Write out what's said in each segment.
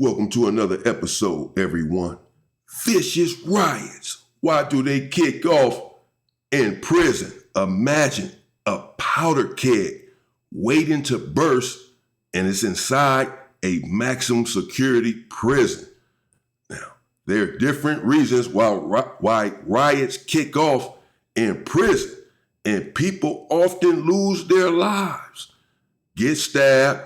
Welcome to another episode, everyone. Vicious riots. Why do they kick off in prison? Imagine a powder keg waiting to burst, and it's inside a maximum security prison. Now, there are different reasons why riots kick off in prison, and people often lose their lives, get stabbed,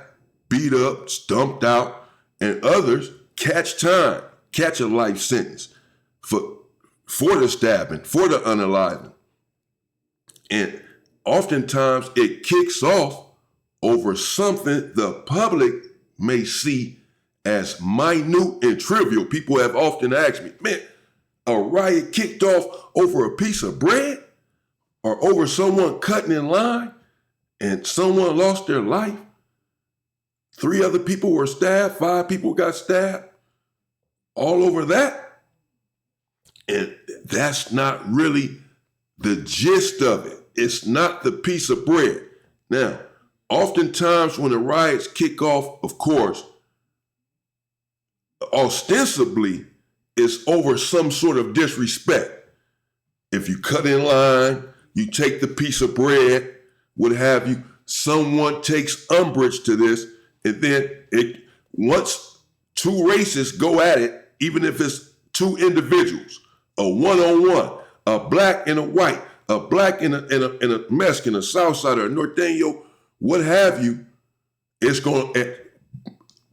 beat up, stumped out, and others catch a life sentence for the stabbing, for the unaliving. And oftentimes it kicks off over something the public may see as minute and trivial. People have often asked me, man, a riot kicked off over a piece of bread or over someone cutting in line and someone lost their life? 3 other people were stabbed, 5 people got stabbed, all over that. And that's not really the gist of it. It's not the piece of bread. Now, oftentimes when the riots kick off, of course, ostensibly it's over some sort of disrespect. If you cut in line, you take the piece of bread, what have you, someone takes umbrage to this. And then once 2 races go at it, even if it's 2 individuals, a one-on-one, a black and a white, a black and a Mexican, a Southsider, a Norteño, what have you, it's going to,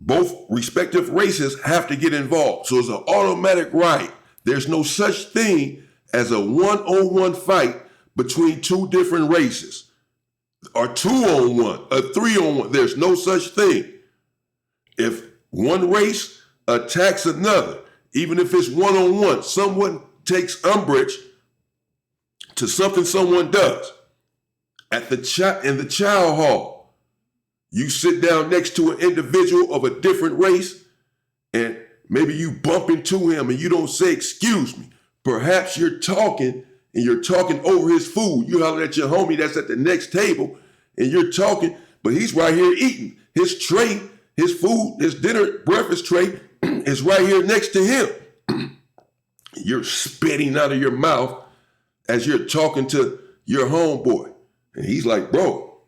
both respective races have to get involved. So it's an automatic riot. There's no such thing as a one-on-one fight between 2 different races. Or 2-on-1, a 3-on-1. There's no such thing. If one race attacks another, even if it's one-on-one, someone takes umbrage to something someone does. In the child hall, you sit down next to an individual of a different race, and maybe you bump into him and you don't say, "Excuse me." Perhaps you're talking and you're talking over his food. You holler at your homie that's at the next table and you're talking, but he's right here eating. His tray, his food, his dinner, breakfast tray is right here next to him. You're spitting out of your mouth as you're talking to your homeboy. And he's like, "Bro,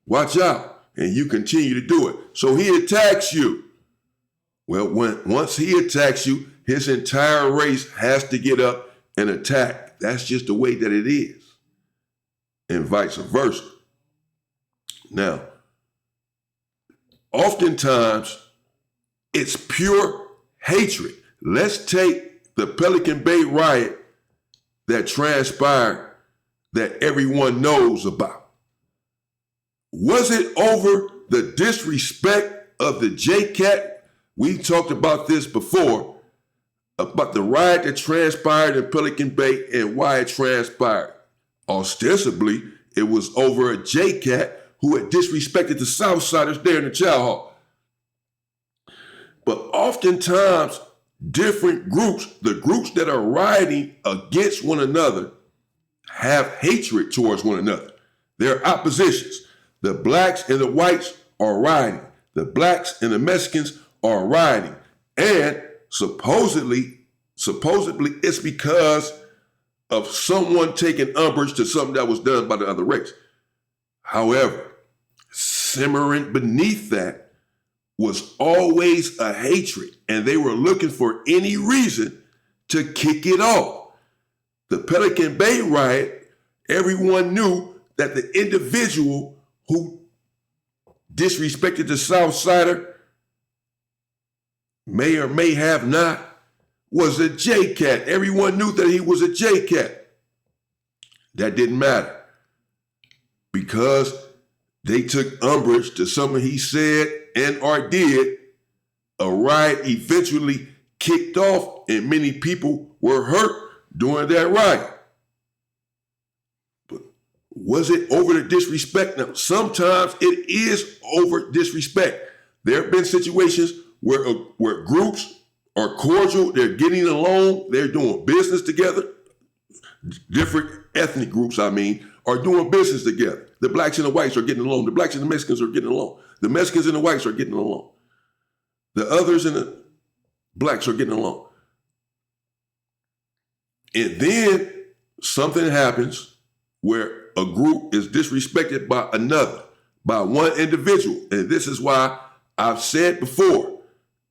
watch out." And you continue to do it. So he attacks you. Well, once he attacks you, his entire race has to get up and attack. That's just the way that it is. And vice versa. Now, oftentimes, it's pure hatred. Let's take the Pelican Bay riot that transpired that everyone knows about. Was it over the disrespect of the JCAT? We talked about this before, about the riot that transpired in Pelican Bay and why it transpired. Ostensibly, it was over a JCAT who had disrespected the Southsiders there in the chow hall. But oftentimes, different groups, the groups that are rioting against one another, have hatred towards one another. They're oppositions. The blacks and the whites are rioting. The blacks and the Mexicans are rioting. And supposedly it's because of someone taking umbrage to something that was done by the other race. However, simmering beneath that was always a hatred, and they were looking for any reason to kick it off. The Pelican Bay riot, everyone knew that the individual who disrespected the Southsider, may or may have not, was a JCAT. Everyone knew that he was a JCAT. That didn't matter because they took umbrage to something he said and or did. A riot eventually kicked off and many people were hurt during that riot. But was it over the disrespect? Now, sometimes it is over disrespect. There have been situations where groups are cordial, they're getting along, they're doing business together. Different ethnic groups, are doing business together. The blacks and the whites are getting along. The blacks and the Mexicans are getting along. The Mexicans and the whites are getting along. The others and blacks are getting along. And then something happens where a group is disrespected by another, by one individual. And this is why I've said before,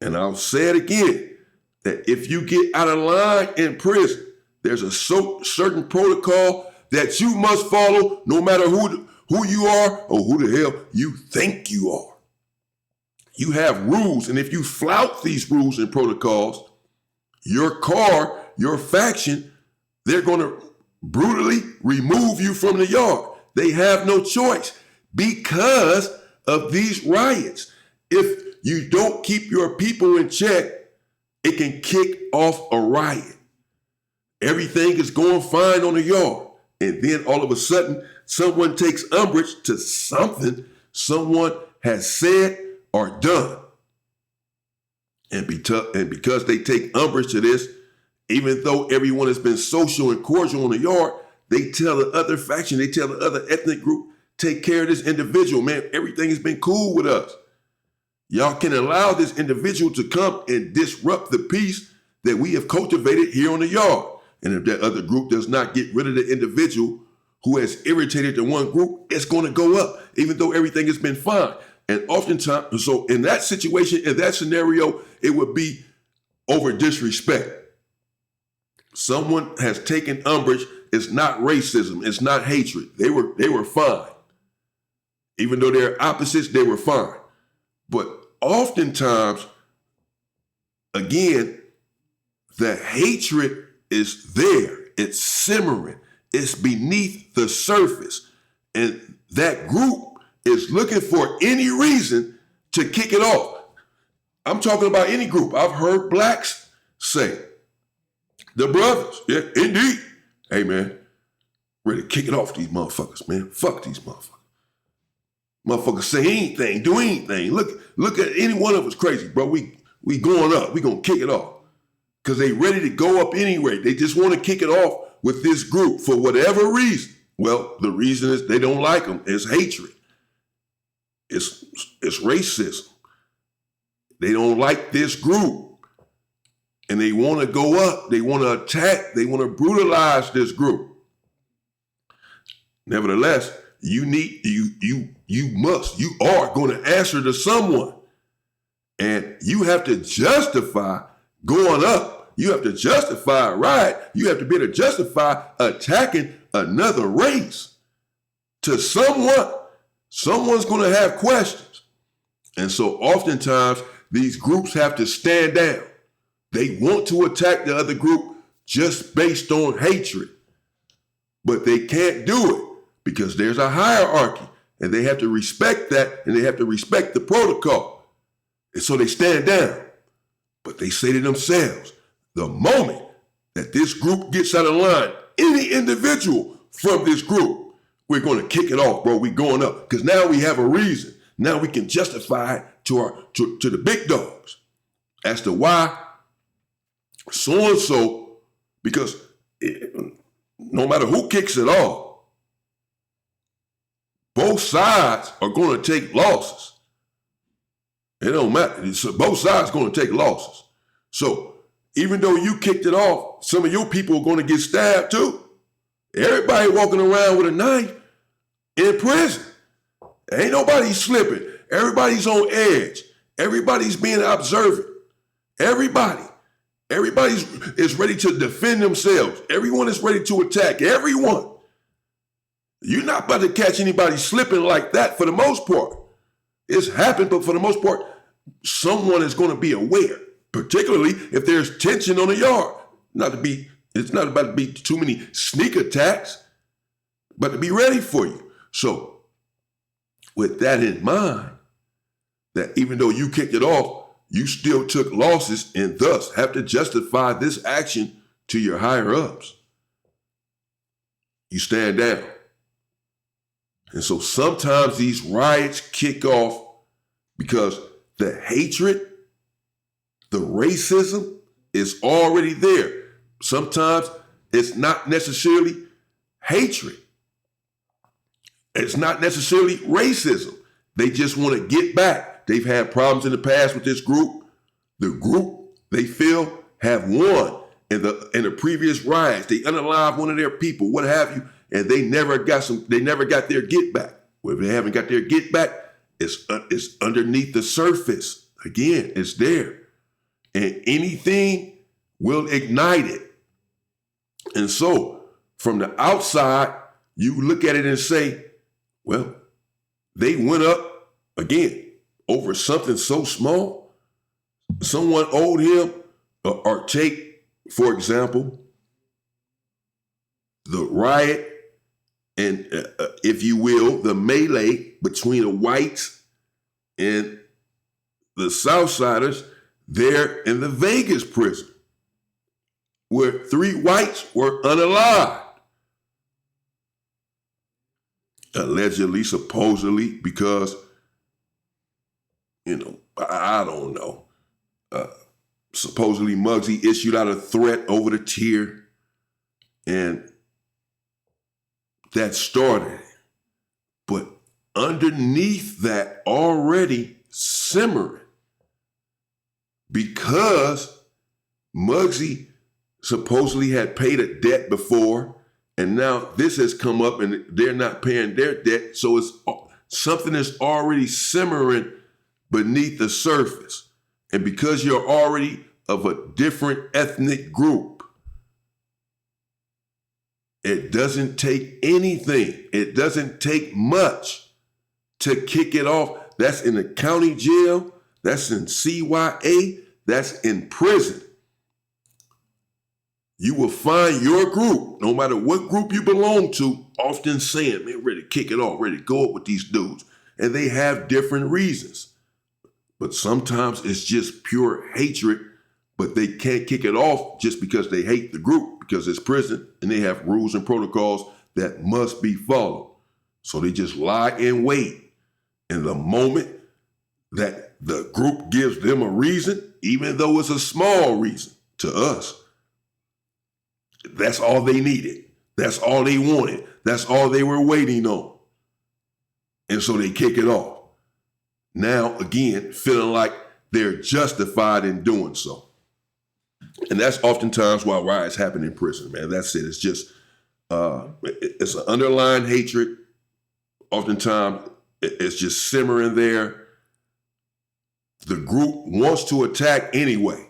and I'll say it again, that if you get out of line in prison, there's a certain protocol that you must follow no matter who you are or who the hell you think you are. You have rules, and if you flout these rules and protocols, your faction, they're going to brutally remove you from the yard. They have no choice because of these riots. If you don't keep your people in check, it can kick off a riot. Everything is going fine on the yard. And then all of a sudden, someone takes umbrage to something someone has said or done. And because they take umbrage to this, even though everyone has been social and cordial on the yard, they tell the other faction, they tell the other ethnic group, take care of this individual, man. Everything has been cool with us. Y'all can allow this individual to come and disrupt the peace that we have cultivated here on the yard. And if that other group does not get rid of the individual who has irritated the one group, it's going to go up, even though everything has been fine. And oftentimes, so in that situation, in that scenario, it would be over disrespect. Someone has taken umbrage. It's not racism. It's not hatred. They were fine. Even though they're opposites, they were fine. But oftentimes, again, the hatred is there. It's simmering. It's beneath the surface. And that group is looking for any reason to kick it off. I'm talking about any group. I've heard blacks say, the brothers, yeah, indeed. Hey, man, ready to kick it off these motherfuckers, man. Fuck these motherfuckers. Motherfuckers say anything, do anything. Look at any one of us crazy, bro. We going up. We gonna kick it off. Because they ready to go up anyway. They just want to kick it off with this group for whatever reason. Well, the reason is they don't like them. It's hatred. It's racism. They don't like this group. And they want to go up. They want to attack. They want to brutalize this group. Nevertheless, you are going to answer to someone. And you have to justify going up. You have to justify a riot. You have to be able to justify attacking another race. To someone, someone's going to have questions. And so oftentimes these groups have to stand down. They want to attack the other group just based on hatred. But they can't do it because there's a hierarchy and they have to respect that and they have to respect the protocol. And so they stand down. But they say to themselves, the moment that this group gets out of line, any individual from this group, we're going to kick it off, bro. We're going up because now we have a reason. Now we can justify it to the big dogs as to why so-and-so, because no matter who kicks it off, both sides are going to take losses. It don't matter. So both sides are going to take losses. So even though you kicked it off, some of your people are going to get stabbed too. Everybody walking around with a knife in prison. Ain't nobody slipping. Everybody's on edge. Everybody's being observant. Everybody is ready to defend themselves. Everyone is ready to attack. Everyone. You're not about to catch anybody slipping like that for the most part. It's happened, but for the most part, someone is going to be aware, particularly if there's tension on the yard. It's not about to be too many sneak attacks, but to be ready for you. So with that in mind, that even though you kicked it off, you still took losses and thus have to justify this action to your higher ups. You stand down. And so sometimes these riots kick off because the hatred, the racism is already there. Sometimes it's not necessarily hatred. It's not necessarily racism. They just want to get back. They've had problems in the past with this group. The group they feel have won in the previous riots. They unalived one of their people, what have you, and they never got their get back. Well, if they haven't got their get back, it's underneath the surface. Again, it's there. And anything will ignite it. And so, from the outside, you look at it and say, well, they went up, again, over something so small. Someone owed him, or take, for example, the riot and, if you will, the melee between the whites and the Southsiders there in the Vegas prison, where 3 whites were unalived. Allegedly, supposedly, because, I don't know. Supposedly Muggsy issued out a threat over the tier, and that started it. But underneath that, already simmering, because Muggsy supposedly had paid a debt before, and now this has come up and they're not paying their debt. So it's something that's already simmering beneath the surface. And because you're already of a different ethnic group, it doesn't take anything. It doesn't take much to kick it off. That's in the county jail. That's in CYA. That's in prison. You will find your group, no matter what group you belong to, often saying, man, ready to kick it off, ready to go up with these dudes. And they have different reasons. But sometimes it's just pure hatred, but they can't kick it off just because they hate the group, because it's prison and they have rules and protocols that must be followed. So they just lie in wait. And the moment that the group gives them a reason, even though it's a small reason to us, that's all they needed. That's all they wanted. That's all they were waiting on. And so they kick it off. Now, again, feeling like they're justified in doing so. And that's oftentimes why riots happen in prison, man. That's it. It's just, it's an underlying hatred. Oftentimes, it's just simmering there. The group wants to attack anyway.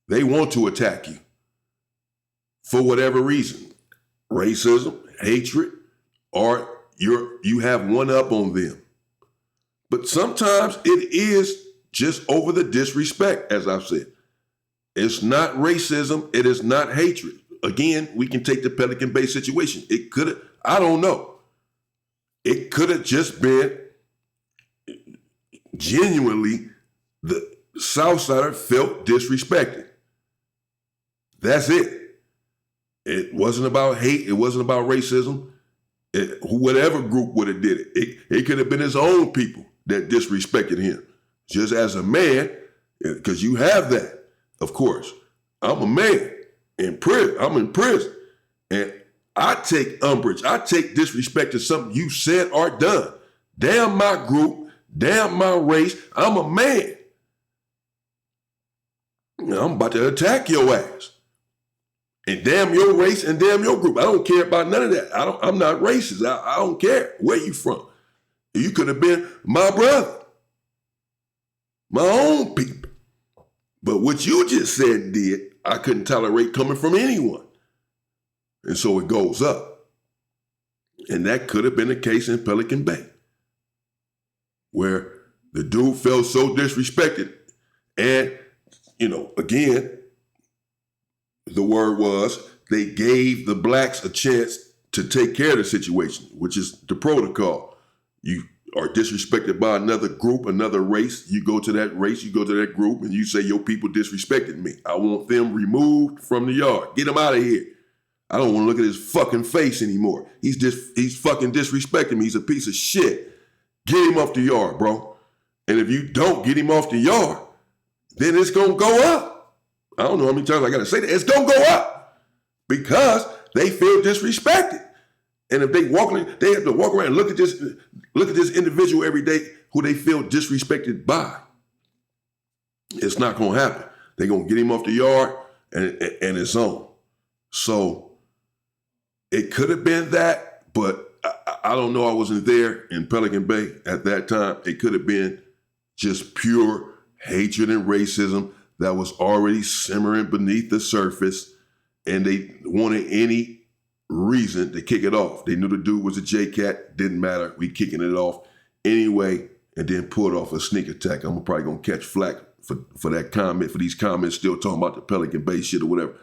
They want to attack you for whatever reason. Racism, hatred, or you have one up on them. But sometimes it is just over the disrespect, as I've said. It's not racism. It is not hatred. Again, we can take the Pelican Bay situation. It could have, I don't know. It could have just been genuinely the Southsider felt disrespected. That's it. It wasn't about hate. It wasn't about racism. Whatever group would have did it. It could have been his own people that disrespected him. Just as a man, because you have that, of course. I'm a man in prison. I'm in prison. And I take umbrage. I take disrespect to something you said or done. Damn my group. Damn my race. I'm a man. I'm about to attack your ass. And damn your race and damn your group. I don't care about none of that. I'm not racist. I don't care where you from. You could have been my brother, my own people. But what you just said and did, I couldn't tolerate coming from anyone. And so it goes up. And that could have been the case in Pelican Bay, where the dude felt so disrespected. And, again, the word was they gave the blacks a chance to take care of the situation, which is the protocol. You are disrespected by another group, another race. You go to that race, you go to that group, and you say, your people disrespected me. I want them removed from the yard. Get him out of here. I don't want to look at his fucking face anymore. He's fucking disrespecting me. He's a piece of shit. Get him off the yard, bro. And if you don't get him off the yard, then it's going to go up. I don't know how many times I got to say that. It's going to go up because they feel disrespected. And if they have to walk around and look at this individual every day who they feel disrespected by. It's not going to happen. They're going to get him off the yard and it's on. So it could have been that, but I don't know. I wasn't there in Pelican Bay at that time. It could have been just pure hatred and racism that was already simmering beneath the surface, and they wanted any reason to kick it off. They knew the dude was a J-Cat, didn't matter. We kicking it off anyway, and then pulled off a sneak attack. I'm probably gonna catch flack for that comment, for these comments still talking about the Pelican Bay shit or whatever.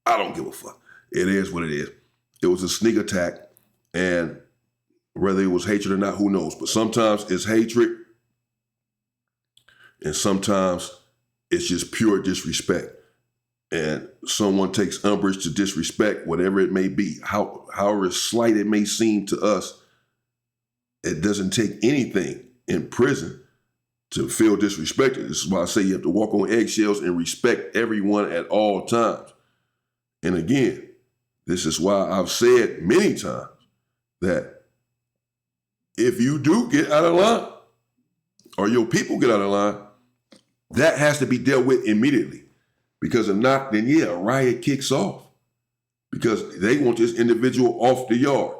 I don't give a fuck. It is what it is. It was a sneak attack, and whether it was hatred or not, who knows? But sometimes it's hatred, and sometimes it's just pure disrespect. And someone takes umbrage to disrespect, whatever it may be, however slight it may seem to us. It doesn't take anything in prison to feel disrespected. This is why I say you have to walk on eggshells and respect everyone at all times. And again, this is why I've said many times that if you do get out of line, or your people get out of line, that has to be dealt with immediately. Because if not, then yeah, a riot kicks off. Because they want this individual off the yard.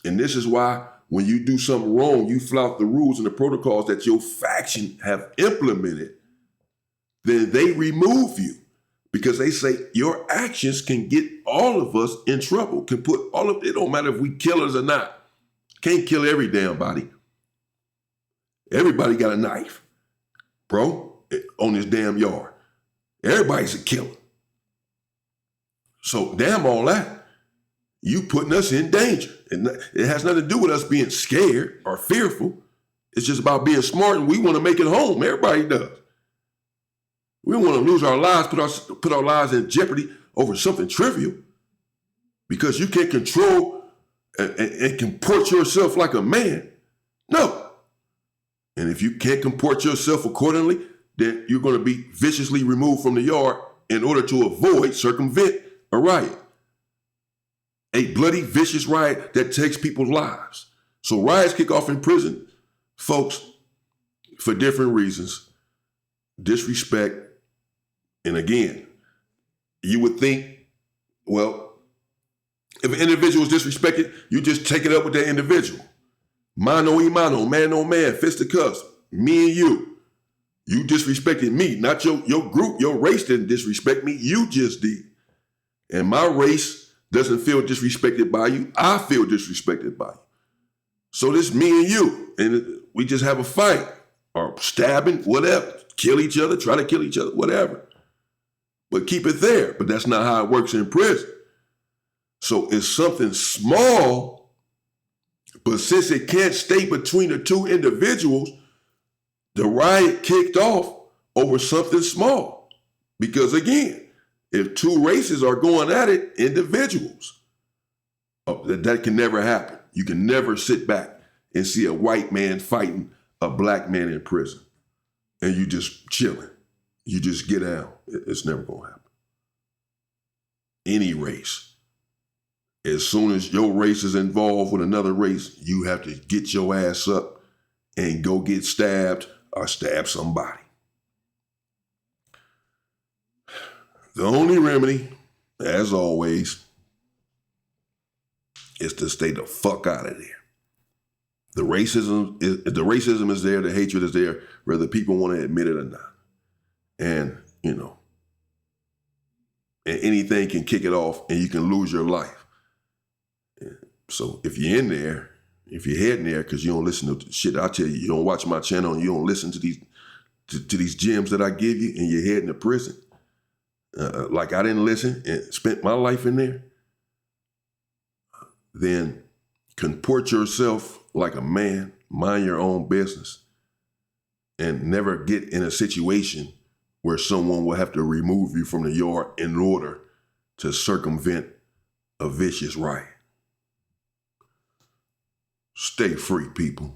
And this is why when you do something wrong, you flout the rules and the protocols that your faction have implemented, then they remove you. Because they say your actions can get all of us in trouble, can put all of it, don't matter if we killers or not. Can't kill every damn body. Everybody got a knife, bro, on this damn yard. Everybody's a killer. So damn all that. You putting us in danger. And it has nothing to do with us being scared or fearful. It's just about being smart, and we want to make it home. Everybody does. We don't want to lose our lives, put our lives in jeopardy over something trivial. Because you can't control and comport yourself like a man. No. And if you can't comport yourself accordingly, then you're going to be viciously removed from the yard in order to circumvent a riot. A bloody, vicious riot that takes people's lives. So riots kick off in prison, folks, for different reasons. Disrespect. And again, you would think, well, if an individual is disrespected, you just take it up with that individual. Mano y mano, man on man, fist to cuffs, me and you. You disrespected me, not your group, your race didn't disrespect me, you just did. And my race doesn't feel disrespected by you, I feel disrespected by you. So this me and you, and we just have a fight, or stabbing, whatever, kill each other, try to kill each other, whatever. But keep it there, but that's not how it works in prison. So it's something small, but since it can't stay between the two individuals, the riot kicked off over something small. Because again, if two races are going at it, individuals, that can never happen. You can never sit back and see a white man fighting a black man in prison and you just chilling. You just get out. It's never going to happen. Any race. As soon as your race is involved with another race, you have to get your ass up and go get stabbed or stab somebody. The only remedy, as always, is to stay the fuck out of there. The racism is there, the hatred is there, whether people want to admit it or not. And, and anything can kick it off and you can lose your life. So if you're in there, if you're heading there because you don't listen to shit I tell you, you don't watch my channel and you don't listen to these gems that I give you, and you're heading to prison, like I didn't listen and spent my life in there, then comport yourself like a man, mind your own business, and never get in a situation where someone will have to remove you from the yard in order to circumvent a vicious riot. Stay free, people.